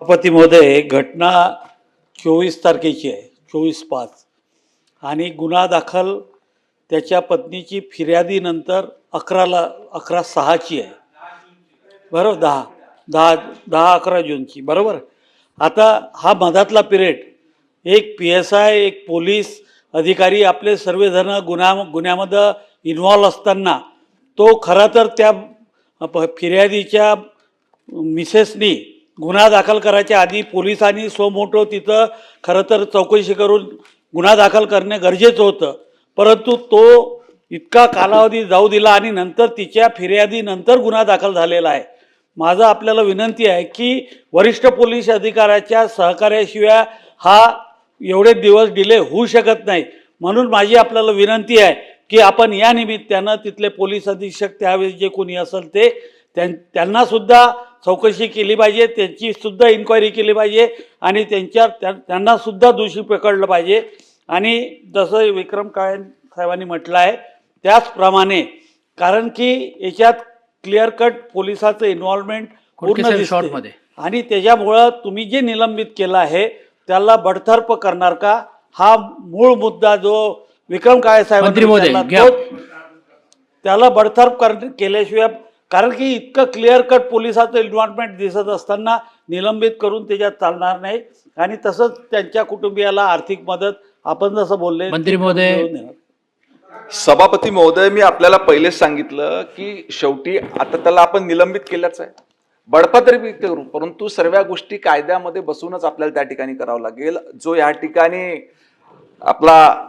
सभापती महोदय, घटना 24 तारखेची आहे, 24/5 आणि गुन्हा दाखल त्याच्या पत्नीची फिर्यादीनंतर 11/6ची आहे, बरोबर. 11 जूनची, बरोबर. आता हा मधातला पिरियड, एक PSI, एक पोलीस अधिकारी, आपले सर्वजण गुन्ह्यामध्ये इन्व्हॉल्व असताना तो खरं तर त्या फिर्यादीच्या मिसेसनी गुन्हा दाखल करायच्या आधी पोलिसांनी मोठं तिथं खरं तर चौकशी करून गुन्हा दाखल करणे गरजेचं होतं, परंतु तो इतका कालावधी जाऊ दिला आणि नंतर तिच्या फिर्यादीनंतर गुन्हा दाखल झालेला आहे. माझं आपल्याला विनंती आहे की वरिष्ठ पोलीस अधिकाऱ्याच्या सहकार्याशिवाय हा एवढे दिवस डिले होऊ शकत नाही. म्हणून माझी आपल्याला विनंती आहे की आपण या निमित्तानं तिथले पोलीस अधीक्षक त्यावेळेस जे कोणी असेल ते त्यांनासुद्धा चौकशी केली पाहिजे, त्यांचीसुद्धा इन्क्वायरी केली पाहिजे आणि त्यांनासुद्धा दोषी पकडलं पाहिजे. आणि जसं विक्रम काळे साहेबांनी म्हटलं आहे त्याचप्रमाणे, कारण की याच्यात क्लिअर कट पोलिसाचं इन्व्हॉल्वमेंट पूर्ण दिसते आणि त्याच्यामुळं तुम्ही जे निलंबित केलं आहे त्याला बडतर्फ करणार का, हा मूळ मुद्दा जो विक्रम काळे साहेबांनी त्याला बडतर्फ केल्याशिवाय, कारण की इतकं क्लिअर कट पोलिसाचं इन्व्हॉल्वमेंट दिसत असताना निलंबित करून त्याच्यात चालणार नाही. आणि तसंच त्यांच्या कुटुंबियाला आर्थिक मदत आपण जसं बोलले. मंत्री महोदय, सभापती महोदय, मी आपल्याला पहिलेच सांगितलं की शेवटी आता त्याला आपण निलंबित केल्याच आहे, बडतर्फी करू, परंतु सर्व गोष्टी कायद्यामध्ये बसूनच आपल्याला त्या ठिकाणी करावं लागेल. जो या ठिकाणी आपला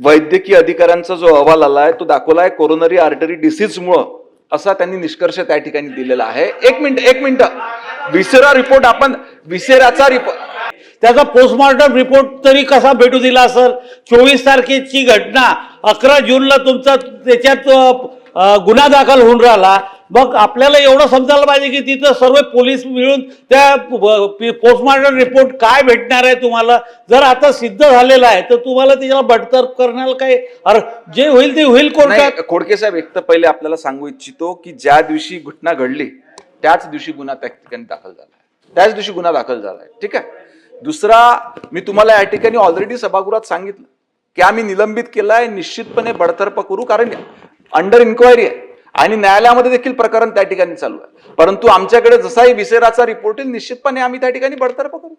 वैद्यकीय अधिकाऱ्यांचा जो अहवाल आलाय तो दाखवलाय कोरोनरी आर्टरी डिसीजमुळं, असा त्यांनी निष्कर्ष त्या ठिकाणी दिलेला आहे. एक मिनिट, विसेरा रिपोर्ट, आपण विसेराचा रिपोर्ट, त्याचा पोस्टमॉर्टम रिपोर्ट तरी कसा भेटू दिला असेल? 24 तारखेची घटना, 11 जूनला तुमचा त्याच्यात गुन्हा दाखल होऊन राहिला. मग आपल्याला एवढं समजायला पाहिजे की तिथं सर्व पोलीस मिळून त्या पोस्टमॉर्टम रिपोर्ट काय भेटणार आहे तुम्हाला. जर आता सिद्ध झालेला आहे तर तुम्हाला त्याला बडतर्फ करण्याला काय, जे होईल ते होईल. कोर्टात खोडके साहेब, एक तर पहिले आपल्याला सांगू इच्छितो की ज्या दिवशी घटना घडली त्याच दिवशी गुन्हा त्या ठिकाणी दाखल झालाय, ठीक आहे. दुसरा, मी तुम्हाला या ठिकाणी ऑलरेडी सभागृहात सांगितलं की आम्ही निलंबित केलाय, निश्चितपणे बडतर्फ करू, कारण अंडर इन्क्वायरी आहे आणि न्यायालयामध्ये देखील प्रकरण त्या ठिकाणी चालू आहे. परंतु आमच्याकडे जसाही विसेराचा रिपोर्ट येईल निश्चितपणे आम्ही त्या ठिकाणी बडतर्फ करू.